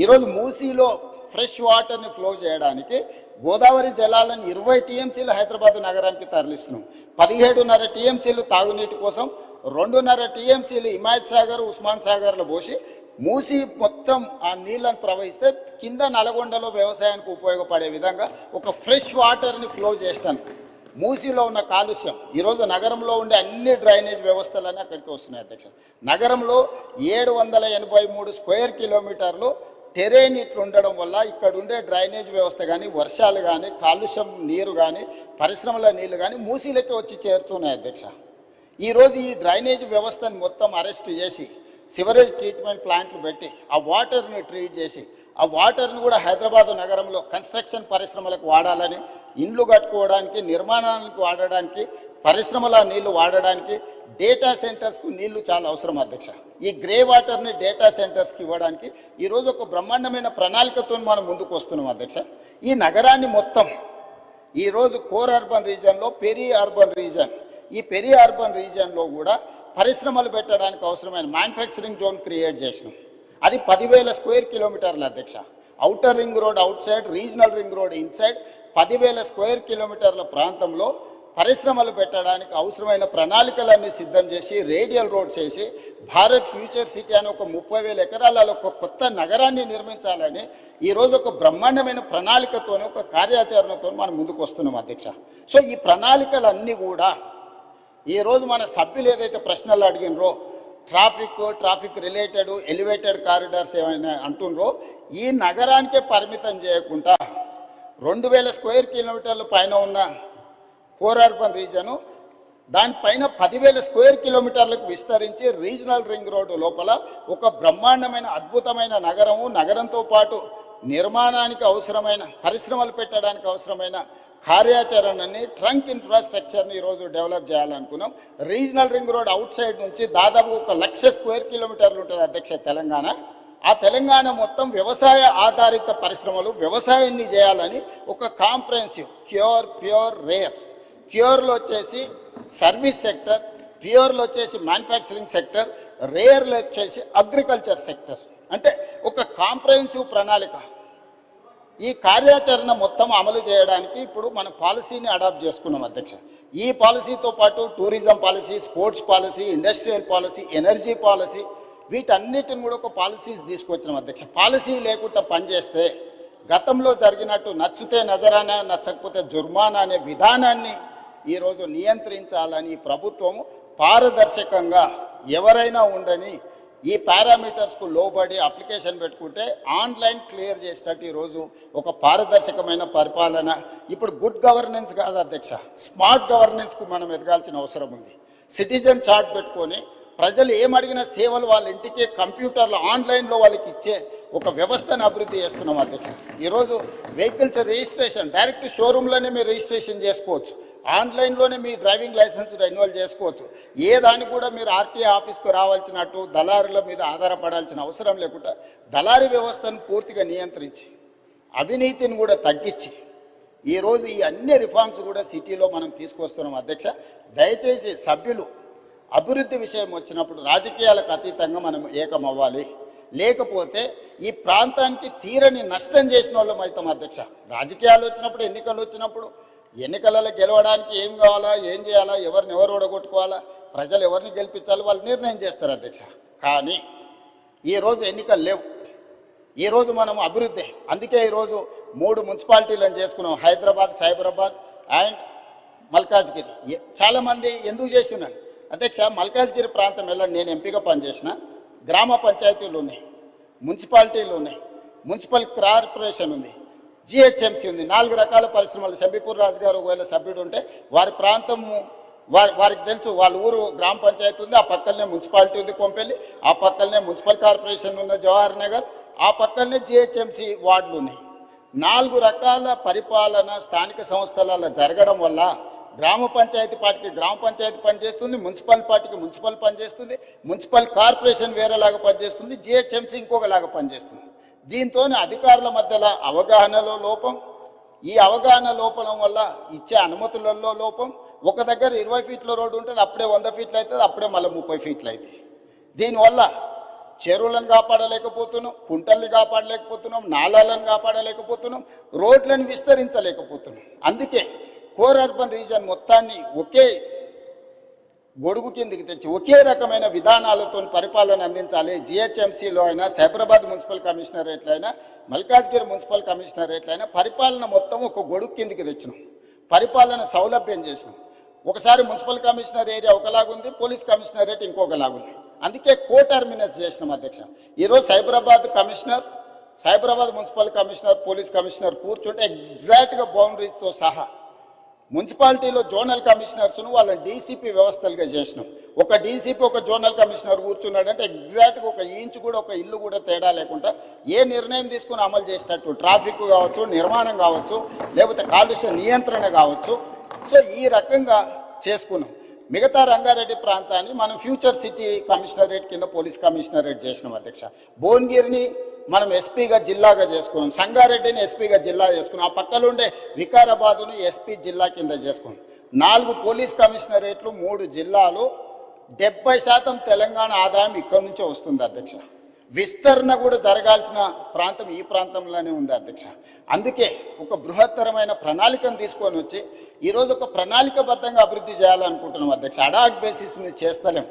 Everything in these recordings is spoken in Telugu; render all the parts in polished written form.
ఈరోజు మూసీలో ఫ్రెష్ వాటర్ని ఫ్లో చేయడానికి గోదావరి జలాలను 20 టీఎంసీలు హైదరాబాద్ నగరానికి తరలిస్తున్నాం. 17.5 టీఎంసీలు తాగునీటి కోసం, 2.5 టీఎంసీలు హిమాయత్ సాగర్, ఉస్మాన్ సాగర్లో పోసి మూసి మొత్తం ఆ నీళ్ళను ప్రవహిస్తే కింద నల్గొండలో వ్యవసాయానికి ఉపయోగపడే విధంగా ఒక ఫ్రెష్ వాటర్ని ఫ్లో చేస్తాను. మూసీలో ఉన్న కాలుష్యం ఈరోజు నగరంలో ఉండే అన్ని డ్రైనేజ్ వ్యవస్థలన్నీ అక్కడికి వస్తున్నాయి అధ్యక్ష. నగరంలో 783 స్క్వేర్ కిలోమీటర్లు టెరేన్ ఇట్లు ఉండడం వల్ల ఇక్కడ ఉండే డ్రైనేజ్ వ్యవస్థ కానీ, వర్షాలు కానీ, కాలుష్యం నీరు కానీ, పరిశ్రమల నీళ్లు కానీ మూసీలకి వచ్చి చేరుతున్నాయి అధ్యక్ష. ఈరోజు ఈ డ్రైనేజ్ వ్యవస్థను మొత్తం అరెస్ట్ చేసి సివరేజ్ ట్రీట్మెంట్ ప్లాంట్లు పెట్టి ఆ వాటర్ని ట్రీట్ చేసి ఆ వాటర్ని కూడా హైదరాబాదు నగరంలో కన్స్ట్రక్షన్ పరిశ్రమలకు వాడాలని, ఇండ్లు కట్టుకోవడానికి, నిర్మాణానికి వాడడానికి, పరిశ్రమల నీళ్లు వాడడానికి, డేటా సెంటర్స్కు నీళ్లు చాలా అవసరం అధ్యక్ష. ఈ గ్రే వాటర్ని డేటా సెంటర్స్కి ఇవ్వడానికి ఈరోజు ఒక బ్రహ్మాండమైన ప్రణాళికతో మనం ముందుకు వస్తున్నాం అధ్యక్ష. ఈ నగరాన్ని మొత్తం ఈరోజు కోర్ అర్బన్ రీజియన్లో పెరి అర్బన్ రీజియన్, ఈ పెరి అర్బన్ రీజియన్లో కూడా పరిశ్రమలు పెట్టడానికి అవసరమైన మ్యానుఫ్యాక్చరింగ్ జోన్ క్రియేట్ చేసినాం. అది 10,000 స్క్వేర్ కిలోమీటర్లు అధ్యక్ష. Outer ring road out side, regional ring road inside 10,000 square కిలోమీటర్ల ప్రాంతంలో పరిశ్రమలు పెట్టడానికి అవసరమైన ప్రణాళికలన్నీ సిద్ధం చేసి రేడియల్ రోడ్స్ చేసి భారత్ ఫ్యూచర్ సిటీ అని ఒక 30,000 ఎకరాలలో ఒక కొత్త నగరాన్ని నిర్మించాలని ఈరోజు ఒక బ్రహ్మాండమైన ప్రణాళికతో, ఒక కార్యాచరణతో మనం ముందుకు వస్తున్నాం అధ్యక్ష. సో ఈ ప్రణాళికలన్నీ కూడా ఈరోజు మన సభ్యులు ఏదైతే ప్రశ్నలు అడిగినరో, ట్రాఫిక్ రిలేటెడ్ ఎలివేటెడ్ కారిడార్స్ ఏమైనా అంటుండ్రో, ఈ నగరానికే పరిమితం చేయకుండా 2,000 స్క్వేర్ కిలోమీటర్ల పైన ఉన్న కోర్ అర్బన్ రీజను దానిపైన 10,000 స్క్వేర్ కిలోమీటర్లకు విస్తరించి రీజనల్ రింగ్ రోడ్డు లోపల ఒక బ్రహ్మాండమైన అద్భుతమైన నగరము, నగరంతో పాటు నిర్మాణానికి అవసరమైన పరిశ్రమలు పెట్టడానికి అవసరమైన కార్యాచరణని, ట్రంక్ ఇన్ఫ్రాస్ట్రక్చర్ని ఈరోజు డెవలప్ చేయాలనుకున్నాం. Regional ring road outside నుంచి దాదాపు 1,00,000 స్క్వేర్ కిలోమీటర్లు ఉంటుంది అధ్యక్ష తెలంగాణ. ఆ తెలంగాణ మొత్తం వ్యవసాయ ఆధారిత పరిశ్రమలు, వ్యవసాయాన్ని చేయాలని ఒక కాంప్రహెన్సివ్ ప్యూర్ రేర్, ప్యూర్లో వచ్చేసి సర్వీస్ సెక్టర్, ప్యూర్లో వచ్చేసి మ్యానుఫ్యాక్చరింగ్ సెక్టర్, రేర్లో వచ్చేసి అగ్రికల్చర్ సెక్టర్, అంటే ఒక కాంప్రహెన్సివ్ ప్రణాళిక. ఈ కార్యాచరణ మొత్తం అమలు చేయడానికి ఇప్పుడు మన పాలసీని అడాప్ట్ చేసుకున్నాం అధ్యక్ష. ఈ పాలసీతో పాటు tourism policy, sports policy, industrial policy, energy policy, వీటన్నిటిని కూడా ఒక పాలసీస్ తీసుకొచ్చినాం అధ్యక్ష. పాలసీ లేకుండా పనిచేస్తే గతంలో జరిగినట్టు నచ్చితే నజరానా, నచ్చకపోతే జుర్మానా అనే విధానాన్ని ఈరోజు నియంత్రించాలని ప్రభుత్వము పారదర్శకంగా ఎవరైనా ఉండని ఈ పారామీటర్స్కు లోబడి అప్లికేషన్ పెట్టుకుంటే ఆన్లైన్ క్లియర్ చేసినట్టు ఈరోజు ఒక పారదర్శకమైన పరిపాలన. ఇప్పుడు గుడ్ గవర్నెన్స్ కాదు అధ్యక్ష, స్మార్ట్ గవర్నెన్స్కు మనం ఎదగాల్సిన అవసరం ఉంది. సిటిజన్ చార్ట్ పెట్టుకొని ప్రజలు ఏమడిగిన సేవలు వాళ్ళ ఇంటికి కంప్యూటర్లో ఆన్లైన్లో వాళ్ళకి ఇచ్చే ఒక వ్యవస్థను అభివృద్ధి చేస్తున్నాం అధ్యక్ష. ఈరోజు వెహికల్స్ రిజిస్ట్రేషన్ డైరెక్ట్ షోరూంలోనే మీరు రిజిస్ట్రేషన్ చేసుకోవచ్చు, ఆన్లైన్లోనే మీ డ్రైవింగ్ లైసెన్స్ రెన్యువల్ చేసుకోవచ్చు. ఏ దానికి కూడా మీరు ఆర్టీఏ ఆఫీస్కు రావాల్సినట్టు దళారుల మీద ఆధారపడాల్సిన అవసరం లేకుండా దళారీ వ్యవస్థను పూర్తిగా నియంత్రించి అవినీతిని కూడా తగ్గించి ఈరోజు ఈ అన్ని రిఫార్మ్స్ కూడా సిటీలో మనం తీసుకొస్తున్నాం అధ్యక్ష. దయచేసి సభ్యులు అభివృద్ధి విషయం వచ్చినప్పుడు రాజకీయాలకు అతీతంగా మనం ఏకమవ్వాలి, లేకపోతే ఈ ప్రాంతానికి తీరని నష్టం చేసిన వాళ్ళం అవుతాం అధ్యక్ష. రాజకీయాలు వచ్చినప్పుడు, ఎన్నికలు వచ్చినప్పుడు ఎన్నికలలో గెలవడానికి ఏం కావాలా, ఏం చేయాలా, ఎవరిని ఎవరు ఓడగొట్టుకోవాలా, ప్రజలు ఎవరిని గెలిపించాలి వాళ్ళు నిర్ణయం చేస్తారు అధ్యక్ష. కానీ ఈరోజు ఎన్నికలు లేవు, ఈరోజు మనం అభివృద్ధి. అందుకే ఈరోజు 3 మున్సిపాలిటీలను చేసుకున్నాం, హైదరాబాద్, సైబరాబాద్ అండ్ మల్కాజ్గిరి. చాలామంది ఎందుకు చేసినారు అధ్యక్ష, మల్కాజ్గిరి ప్రాంతం వెళ్ళండి, నేను ఎంపీగా పనిచేసిన. గ్రామ పంచాయతీలు ఉన్నాయి, మున్సిపాలిటీలు ఉన్నాయి, మున్సిపల్ కార్పొరేషన్ ఉంది, జిహెచ్ఎంసీ ఉంది, 4 రకాల పరిశ్రమలు. శంబీపూర్ రాజు గారు ఒకవేళ సభ్యుడు ఉంటే వారి ప్రాంతము వారికి తెలుసు, వాళ్ళ ఊరు గ్రామ పంచాయతీ ఉంది, ఆ పక్కనే మున్సిపాలిటీ ఉంది కొంపెల్లి, ఆ పక్కనే మున్సిపల్ కార్పొరేషన్ ఉన్న జవహర్ నగర్, ఆ పక్కనే జిహెచ్ఎంసీ వార్డులు ఉన్నాయి. 4 రకాల పరిపాలన స్థానిక సంస్థలలో జరగడం వల్ల గ్రామ పంచాయతీ పార్టీకి గ్రామ పంచాయతీ పనిచేస్తుంది, మున్సిపల్ పార్టీకి మున్సిపల్ పనిచేస్తుంది, మున్సిపల్ కార్పొరేషన్ వేరేలాగా పనిచేస్తుంది, జిహెచ్ఎంసీ ఇంకొకలాగా పనిచేస్తుంది. దీంతో అధికారుల మధ్యలో అవగాహనలో లోపం, ఈ అవగాహన లోపం వల్ల ఇచ్చే అనుమతులలో లోపం. ఒక దగ్గర 20 ఫీట్ల రోడ్డు ఉంటుంది, అప్పుడే 100 ఫీట్లు అవుతుంది, అప్పుడే మళ్ళీ 30 ఫీట్లు అవుతుంది. దీనివల్ల చెరువులను కాపాడలేకపోతున్నాం, కుంటల్ని కాపాడలేకపోతున్నాం, నాలాలను కాపాడలేకపోతున్నాం, రోడ్లను విస్తరించలేకపోతున్నాం. అందుకే కోర్ అర్బన్ రీజన్ మొత్తాన్ని ఒకే గొడుగు కిందికి తెచ్చి ఒకే రకమైన విధానాలతో పరిపాలన అందించాలి. జిహెచ్ఎంసీలో అయినా, సైబరాబాద్ మున్సిపల్ కమిషనరేట్లో అయినా, మల్కాజ్గిరి మున్సిపల్ కమిషనరేట్లో అయినా పరిపాలన మొత్తం ఒక గొడుగు కిందికి తెచ్చినాం, పరిపాలన సౌలభ్యం చేసినాం. ఒకసారి మున్సిపల్ కమిషనర్ ఏరియా ఒకలాగుంది, పోలీస్ కమిషనరేట్ ఇంకొకలాగుంది. అందుకే కోటర్మినస్ చేసినాం అధ్యక్ష. ఈరోజు Cyberabad municipal commissioner, police commissioner కూర్చుంటే ఎగ్జాక్ట్గా బౌండరీతో సహా మున్సిపాలిటీలో జోనల్ కమిషనర్స్ను వాళ్ళని డీసీపీ వ్యవస్థలుగా చేసినాం. ఒక డీసీపీ ఒక జోనల్ కమిషనర్ కూర్చున్నాడంటే ఎగ్జాక్ట్గా ఒక ఇంచు కూడా, ఒక ఇల్లు కూడా తేడా లేకుండా ఏ నిర్ణయం తీసుకుని అమలు చేసేటట్టు, ట్రాఫిక్ కావచ్చు, నిర్మాణం కావచ్చు, లేకపోతే కాలుష్య నియంత్రణ కావచ్చు. సో ఈ రకంగా చేసుకున్నాం. మిగతా రంగారెడ్డి ప్రాంతాన్ని మనం ఫ్యూచర్ సిటీ కమిషనరేట్ కింద పోలీస్ కమిషనరేట్ చేసినాం అధ్యక్ష. భువనగిరిని మనం ఎస్పీగా జిల్లాగా చేసుకున్నాం, సంగారెడ్డిని ఎస్పీగా జిల్లా చేసుకున్నాం, ఆ పక్కలుండే వికారాబాదును ఎస్పీ జిల్లా కింద చేసుకున్నాం. 4 పోలీస్ కమిషనరేట్లు, 3 జిల్లాలు, 70% తెలంగాణ ఆదాయం ఇక్కడి నుంచే వస్తుంది అధ్యక్ష. విస్తరణ కూడా జరగాల్సిన ప్రాంతం ఈ ప్రాంతంలోనే ఉంది అధ్యక్ష. అందుకే ఒక బృహత్తరమైన ప్రణాళికను తీసుకొని వచ్చి ఈరోజు ఒక ప్రణాళికబద్ధంగా అభివృద్ధి చేయాలనుకుంటున్నాం అధ్యక్ష. అడాక్ బేసిస్ మీద చేస్తలేం.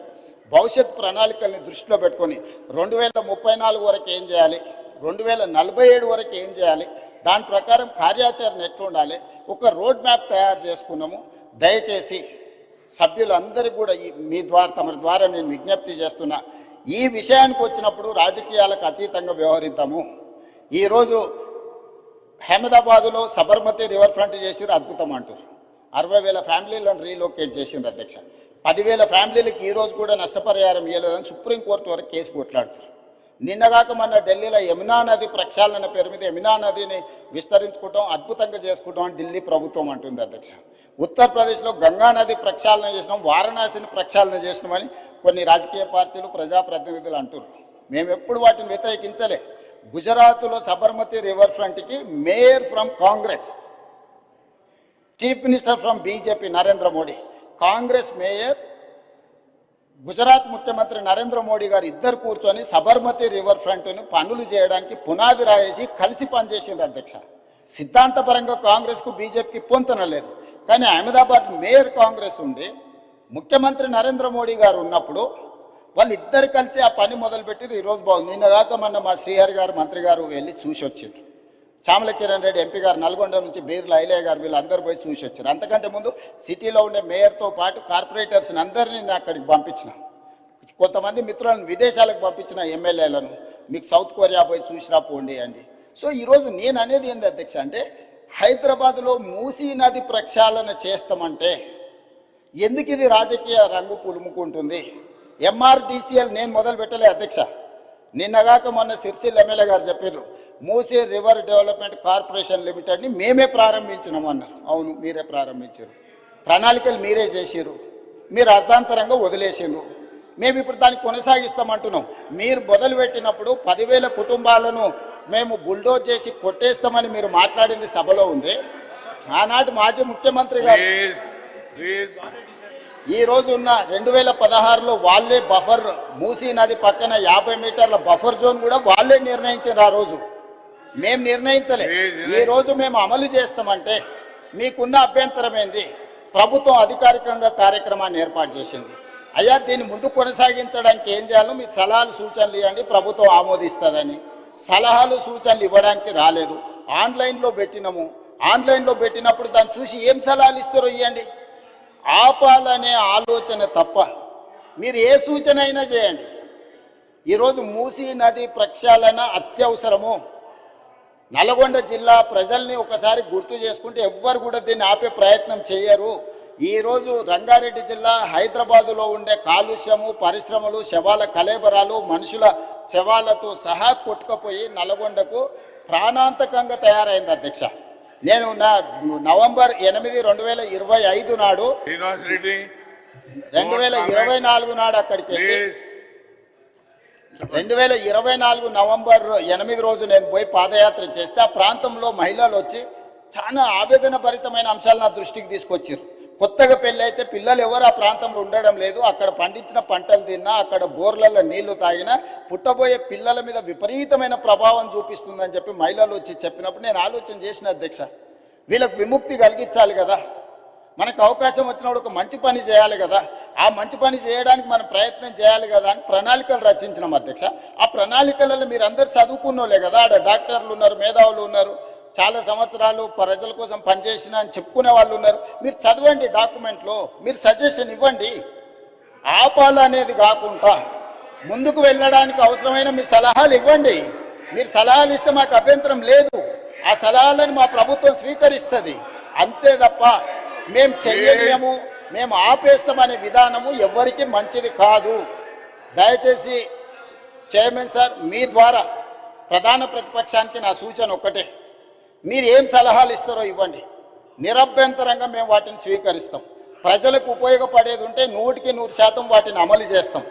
భవిష్యత్ ప్రణాళికల్ని దృష్టిలో పెట్టుకొని 2034 వరకు ఏం చేయాలి, 2047 వరకు ఏం చేయాలి, దాని ప్రకారం కార్యాచరణ ఎట్లుండాలి, ఒక రోడ్ మ్యాప్ తయారు చేసుకున్నాము. దయచేసి సభ్యులందరికీ కూడా మీ ద్వారా, తమ ద్వారా నేను విజ్ఞప్తి చేస్తున్నా, ఈ విషయానికి వచ్చినప్పుడు రాజకీయాలకు అతీతంగా వ్యవహరిద్దాము. ఈరోజు అహ్మదాబాదులో సబర్మతి రివర్ ఫ్రంట్ చేసిరు, అద్భుతం అంటారు. 60,000 ఫ్యామిలీలను రీలొకేట్ చేసింది అధ్యక్ష. 10,000 ఫ్యామిలీలకు ఈరోజు కూడా నష్టపరిహారం ఇవ్వలేదని సుప్రీంకోర్టు వరకు కేసు కొట్లాడుతారు. నిన్నగాక మన ఢిల్లీలో యమునా నది ప్రక్షాళన పేరు మీద యమునా నదిని విస్తరించుకుంటాం, అద్భుతంగా చేసుకుంటాం అని ఢిల్లీ ప్రభుత్వం అంటుంది అధ్యక్ష. ఉత్తరప్రదేశ్లో గంగా నది ప్రక్షాళన చేసినాం, వారణాసిని ప్రక్షాళన చేసినామని కొన్ని రాజకీయ పార్టీలు, ప్రజాప్రతినిధులు అంటున్నారు. మేము ఎప్పుడు వాటిని వ్యతిరేకించలే. గుజరాత్లో సబర్మతి రివర్ ఫ్రంట్కి mayor from Congress, chief minister from BJP Narendra Modi, Congress mayor, Gujarat ముఖ్యమంత్రి నరేంద్ర మోడీ గారు ఇద్దరు కూర్చొని సబర్మతి రివర్ ఫ్రంట్ను పనులు చేయడానికి పునాది రాయేసి కలిసి పనిచేసింది అధ్యక్ష. సిద్ధాంతపరంగా కాంగ్రెస్కు బీజేపీకి పొంతన లేదు. కానీ అహ్మదాబాద్ మేయర్ కాంగ్రెస్ ఉండి ముఖ్యమంత్రి నరేంద్ర మోడీ గారు ఉన్నప్పుడు వాళ్ళిద్దరు కలిసి ఆ పని మొదలుపెట్టి ఈరోజు బాగుంది. నిన్నగాక మొన్న మా శ్రీహరి గారు మంత్రి గారు వెళ్ళి చూసి వచ్చిండ్రు. చామల కిరణ్ రెడ్డి ఎంపీ గారు నల్గొండ నుంచి, బీర్ల ఐలయ్య గారు, వీళ్ళందరూ పోయి చూసి వచ్చారు. అంతకంటే ముందు సిటీలో ఉండే మేయర్తో పాటు కార్పొరేటర్స్ని అందరినీ నేను అక్కడికి పంపించిన, కొంతమంది మిత్రులను విదేశాలకు పంపించిన, ఎమ్మెల్యేలను, మీకు సౌత్ కొరియా పోయి చూసిరా పోండి అండి. సో ఈరోజు నేను అనేది ఏంది అధ్యక్ష అంటే, హైదరాబాద్లో మూసీ నది ప్రక్షాళన చేస్తామంటే ఎందుకు ఇది రాజకీయ రంగు పులుముకుంటుంది? ఎంఆర్డీసీఎల్ నేను మొదలు పెట్టలే అధ్యక్ష. నిన్నగాక మొన్న సిరిసిల్ల ఎమ్మెల్యే గారు చెప్పారు, మూసీ రివర్ డెవలప్మెంట్ కార్పొరేషన్ లిమిటెడ్ని మేమే ప్రారంభించినాము అన్నారు. అవును, మీరే ప్రారంభించారు, ప్రణాళికలు మీరే చేసారు, మీరు అర్థాంతరంగా వదిలేసారు. మేము ఇప్పుడు దాన్ని కొనసాగిస్తామంటున్నాం. మీరు మొదలుపెట్టినప్పుడు 10,000 కుటుంబాలను మేము బుల్డోజ్ చేసి కొట్టేస్తామని మీరు మాట్లాడింది సభలో ఉంది. ఆనాటి మాజీ ముఖ్యమంత్రి గారు ఈ రోజు ఉన్న 2016లో వాళ్ళే బఫర్, మూసీ నది పక్కన 50 మీటర్ల బఫర్ జోన్ కూడా వాళ్ళే నిర్ణయించారు. ఆ రోజు మేము నిర్ణయించలే. ఈ రోజు మేము అమలు చేస్తామంటే మీకున్న అభ్యంతరం ఏంది? ప్రభుత్వం అధికారికంగా కార్యక్రమాన్ని ఏర్పాటు చేసింది. అయ్యా, దీన్ని ముందు కొనసాగించడానికి ఏం చేయాలో మీకు సలహాలు సూచనలు ఇవ్వండి, ప్రభుత్వం ఆమోదిస్తుందని. సలహాలు సూచనలు ఇవ్వడానికి రాలేదు. ఆన్లైన్లో పెట్టినాము. ఆన్లైన్లో పెట్టినప్పుడు దాన్ని చూసి ఏం సలహాలు ఇస్తారో ఇవ్వండి. ఆపాలనే ఆలోచన తప్ప మీరు ఏ సూచన అయినా చేయండి. ఈరోజు మూసీ నది ప్రక్షాళన అత్యవసరము. నల్గొండ జిల్లా ప్రజల్ని ఒకసారి గుర్తు చేసుకుంటే ఎవ్వరు కూడా దీన్ని ఆపే ప్రయత్నం చేయరు. ఈరోజు రంగారెడ్డి జిల్లా, హైదరాబాదులో ఉండే కాలుష్యము, పరిశ్రమలు, శవాల కలేబరాలు, మనుషుల శవాలతో సహా కొట్టుకుపోయి నల్గొండకు ప్రాణాంతకంగా తయారైంది అధ్యక్ష. నేను నవంబర్ 8, 2025 నాడు 2024 నాడు అక్కడికి వెళ్ళి 2024 నవంబర్ 8 రోజు నేను పోయి పాదయాత్ర చేస్తే ఆ ప్రాంతంలో మహిళలు వచ్చి చాలా ఆవేదన భరితమైన అంశాలు నా దృష్టికి తీసుకొచ్చారు. కొత్తగా పెళ్ళి అయితే పిల్లలు ఎవరు ఆ ప్రాంతంలో ఉండడం లేదు. అక్కడ పండించిన పంటలు తిన్నా, అక్కడ బోర్లలో నీళ్లు తాగినా పుట్టబోయే పిల్లల మీద విపరీతమైన ప్రభావం చూపిస్తుందని చెప్పి మహిళలు వచ్చి చెప్పినప్పుడు నేను ఆలోచన చేసిన అధ్యక్ష, వీళ్ళకు విముక్తి కలిగించాలి కదా, మనకు అవకాశం వచ్చినప్పుడు ఒక మంచి పని చేయాలి కదా, ఆ మంచి పని చేయడానికి మనం ప్రయత్నం చేయాలి కదా అని ప్రణాళికలు రచించినాం అధ్యక్ష. ఆ ప్రణాళికలలో మీరు అందరు చదువుకున్నోలే కదా, ఆడ డాక్టర్లు ఉన్నారు, మేధావులు ఉన్నారు, చాలా సంవత్సరాలు ప్రజల కోసం పనిచేసిన అని చెప్పుకునే వాళ్ళు ఉన్నారు. మీరు చదవండి, డాక్యుమెంట్లో మీరు సజెషన్ ఇవ్వండి. ఆపాలనేది కాకుండా ముందుకు వెళ్ళడానికి అవసరమైన మీ సలహాలు ఇవ్వండి. మీరు సలహాలు ఇస్తే మాకు అభ్యంతరం లేదు, ఆ సలహాలను మా ప్రభుత్వం స్వీకరిస్తుంది. అంతే తప్ప మేము చెయ్యలేము, మేము ఆపేస్తామనే విధానము ఎవరికి మంచిది కాదు. దయచేసి చైర్మన్ సార్, మీ ద్వారా ప్రధాన ప్రతిపక్షానికి నా సూచన ఒక్కటే, మీరు ఏం సలహాలు ఇస్తారో ఇవ్వండి, నిరభ్యంతరంగా మేము వాటిని స్వీకరిస్తాం. ప్రజలకు ఉపయోగపడేది ఉంటే 100% వాటిని అమలు చేస్తాం.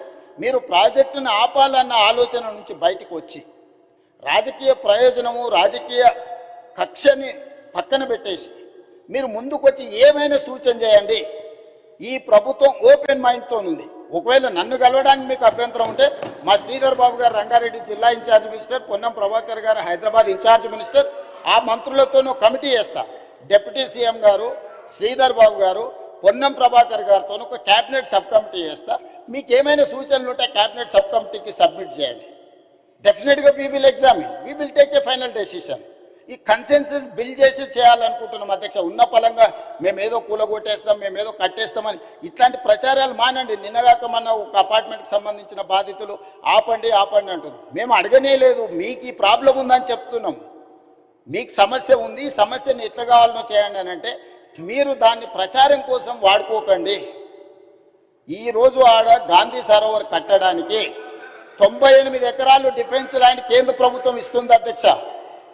మీరు ప్రాజెక్టును ఆపాలన్న ఆలోచన నుంచి బయటకు వచ్చి రాజకీయ ప్రయోజనము, రాజకీయ కక్షని పక్కన పెట్టేసి మీరు ముందుకొచ్చి ఏమైనా సూచన చేయండి. ఈ ప్రభుత్వం ఓపెన్ మైండ్తో ఉంది. ఒకవేళ నన్ను కలవడానికి మీకు అభ్యంతరం ఉంటే మా శ్రీధర్ బాబు గారు రంగారెడ్డి జిల్లా ఇన్ఛార్జ్ మినిస్టర్, పొన్నం ప్రభాకర్ గారు హైదరాబాద్ ఇన్ఛార్జ్ మినిస్టర్, ఆ మంత్రులతోనూ కమిటీ వేస్తా. డిప్యూటీ సీఎం గారు, శ్రీధర్ బాబు గారు, పొన్నం ప్రభాకర్ గారితో ఒక క్యాబినెట్ సబ్ కమిటీ వేస్తా. మీకు ఏమైనా సూచనలు ఉంటే క్యాబినెట్ సబ్ కమిటీకి సబ్మిట్ చేయండి. డెఫినెట్గా we will examine, we will take a final decision. ఈ కన్సెన్సస్ బిల్డ్ చేసి చేయాలనుకుంటున్నాం అధ్యక్ష. ఉన్న పలంగా మేమేదో కూలగొట్టేస్తాం, మేమేదో కట్టేస్తామని ఇట్లాంటి ప్రచారాలు మానండి. నిన్నగాక మన ఒక అపార్ట్మెంట్కి సంబంధించిన బాధితులు ఆపండి ఆపండి అంటారు. మేము అడగనే లేదు, మీకు ఈ ప్రాబ్లం ఉందని చెప్తున్నాం. మీకు సమస్య ఉంది, ఈ సమస్యను ఎట్లా కావాలనో చేయండి అని అంటే మీరు దాన్ని ప్రచారం కోసం వాడుకోకండి. ఈరోజు ఆడ గాంధీ సరోవర్ కట్టడానికి 98 ఎకరాలు డిఫెన్స్ ల్యాండ్ కేంద్ర ప్రభుత్వం ఇస్తుంది అధ్యక్ష.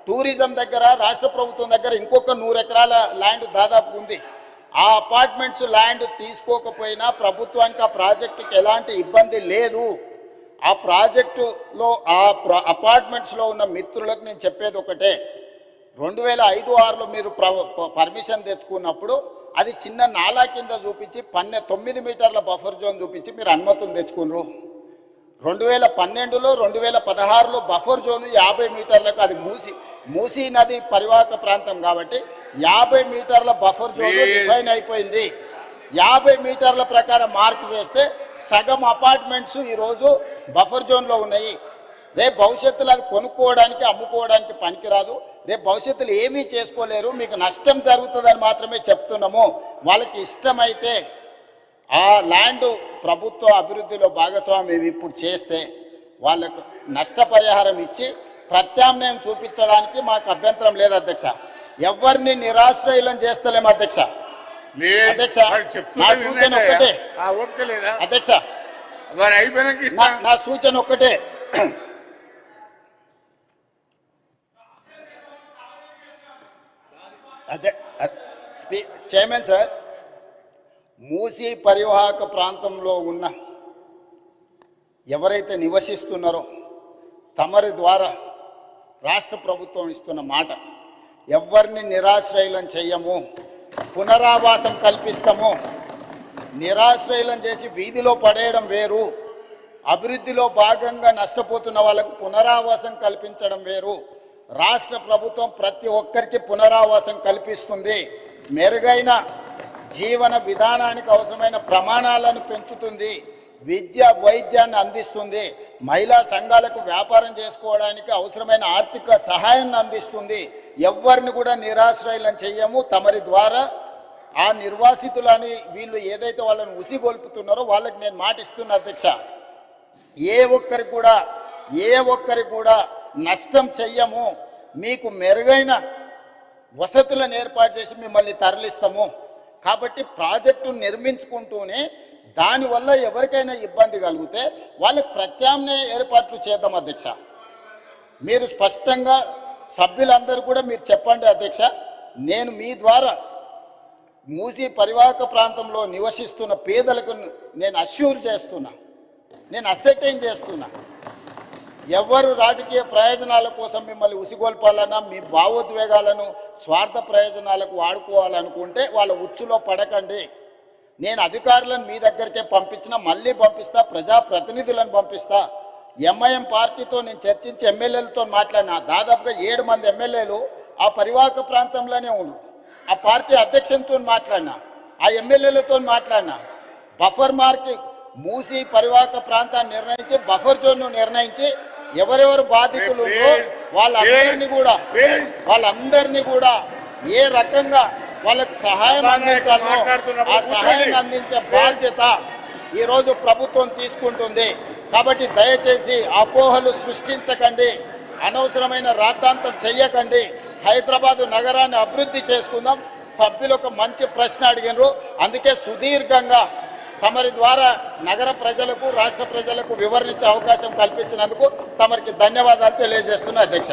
టూరిజం దగ్గర రాష్ట్ర ప్రభుత్వం దగ్గర ఇంకొక 100 ఎకరాల ల్యాండ్ దాదాపు ఉంది. ఆ అపార్ట్మెంట్స్ ల్యాండ్ తీసుకోకపోయినా ప్రభుత్వానికి ఆ ప్రాజెక్టుకి ఎలాంటి ఇబ్బంది లేదు. ఆ ప్రాజెక్టులో అపార్ట్మెంట్స్లో ఉన్న మిత్రులకు నేను చెప్పేది ఒకటే, 2005-06లో మీరు పర్మిషన్ తెచ్చుకున్నప్పుడు అది చిన్న నాలా కింద చూపించి 9 మీటర్ల బఫర్ జోన్ చూపించి మీరు అనుమతులు తెచ్చుకున్నారు. 2012లో 2016లో బఫర్ జోన్ 50 మీటర్లకు, అది మూసీ నది పరివాహక ప్రాంతం కాబట్టి 50 మీటర్ల బఫర్ జోన్ డిఫైన్ అయిపోయింది. 50 మీటర్ల ప్రకారం మార్క్ చేస్తే సగం అపార్ట్మెంట్స్ ఈరోజు బఫర్ జోన్లో ఉన్నాయి. రేపు భవిష్యత్తులో అది కొనుక్కోవడానికి అమ్ముకోవడానికి పనికిరాదు. రేపు భవిష్యత్తులో ఏమీ చేసుకోలేరు, మీకు నష్టం జరుగుతుందని మాత్రమే చెప్తున్నాము. వాళ్ళకి ఇష్టమైతే ఆ ల్యాండ్ ప్రభుత్వ అభివృద్ధిలో భాగస్వామ్యం ఇప్పుడు చేస్తే వాళ్ళకు నష్టపరిహారం ఇచ్చి ప్రత్యామ్నాయం చూపించడానికి మాకు అభ్యంతరం లేదు అధ్యక్ష. ఎవరిని నిరాశ్రయులను చేస్తలేము అధ్యక్ష. అధ్యక్ష నా సూచన ఒక్కటే అధ్యక్ష, నా సూచన ఒక్కటే, అదే చైర్మన్ సార్, మూసీ పరివాహక ప్రాంతంలో ఉన్న ఎవరైతే నివసిస్తున్నారో తమరి ద్వారా రాష్ట్ర ప్రభుత్వం ఇస్తున్న మాట, ఎవరిని నిరాశ్రయులను చెయ్యము, పునరావాసం కల్పిస్తాము. నిరాశ్రయులను చేసి వీధిలో పడేయడం వేరు, అభివృద్ధిలో భాగంగా నష్టపోతున్న వాళ్ళకు పునరావాసం కల్పించడం వేరు. రాష్ట్ర ప్రభుత్వం ప్రతి ఒక్కరికి పునరావాసం కల్పిస్తుంది, మెరుగైన జీవన విధానానికి అవసరమైన ప్రమాణాలను పెంచుతుంది, విద్య వైద్యాన్ని అందిస్తుంది, మహిళా సంఘాలకు వ్యాపారం చేసుకోవడానికి అవసరమైన ఆర్థిక సహాయాన్ని అందిస్తుంది. ఎవరిని కూడా నిరాశ్రయులను చెయ్యము. తమరి ద్వారా ఆ నిర్వాసితులని వీళ్ళు ఏదైతే వాళ్ళని ఉసిగొల్పుతున్నారో వాళ్ళకి నేను మాటిస్తున్నా అధ్యక్ష, ఏ ఒక్కరికి కూడా నష్టం చెయ్యము. మీకు మెరుగైన వసతులను ఏర్పాటు చేసి మిమ్మల్ని తరలిస్తాము. కాబట్టి ప్రాజెక్టు నిర్మించుకుంటూనే దానివల్ల ఎవరికైనా ఇబ్బంది కలిగితే వాళ్ళకి ప్రత్యామ్నాయ ఏర్పాట్లు చేద్దాం అధ్యక్ష. మీరు స్పష్టంగా సభ్యులందరూ కూడా మీరు చెప్పండి అధ్యక్ష. నేను మీ ద్వారా మూసీ పరివాహక ప్రాంతంలో నివసిస్తున్న పేదలకు నేను అష్యూర్ చేస్తున్నా, నేను అసెటైన్ చేస్తున్నా, ఎవరు రాజకీయ ప్రయోజనాల కోసం మిమ్మల్ని ఉసిగొల్పాలన్నా మీ భావోద్వేగాలను స్వార్థ ప్రయోజనాలకు వాడుకోవాలనుకుంటే వాళ్ళ ఉచ్చులో పడకండి. నేను అధికారులను మీ దగ్గరికే పంపించిన, మళ్ళీ పంపిస్తా, ప్రజాప్రతినిధులను పంపిస్తా. ఎంఐఎం పార్టీతో నేను చర్చించి ఎమ్మెల్యేలతో మాట్లాడినా. దాదాపుగా 7 మంది ఎమ్మెల్యేలు ఆ పరివాహక ప్రాంతంలోనే ఉన్నారు. ఆ పార్టీ అధ్యక్షునితో మాట్లాడినా, ఆ ఎమ్మెల్యేలతో మాట్లాడినా. బఫర్ మార్కింగ్ మూసి పరివాహక ప్రాంతాన్ని నిర్ణయించి, బఫర్ జోన్ను నిర్ణయించి, ఎవరెవరు బాధితులు వాళ్ళందరినీ కూడా ఏ రకంగా వాళ్ళకు సహాయం అందించాలో ఆ సహాయాన్ని అందించే బాధ్యత ఈరోజు ప్రభుత్వం తీసుకుంటుంది. కాబట్టి దయచేసి అపోహలు సృష్టించకండి, అనవసరమైన రాద్ధాంతం చెయ్యకండి. హైదరాబాదు నగరాన్ని అభివృద్ధి చేసుకుందాం. సభ్యులు ఒక మంచి ప్రశ్న అడిగినారు, అందుకే సుదీర్ఘంగా తమరి ద్వారా నగర ప్రజలకు, రాష్ట్ర ప్రజలకు వివరించే అవకాశం కల్పించినందుకు తమరికి ధన్యవాదాలు తెలియజేస్తున్నా అధ్యక్ష.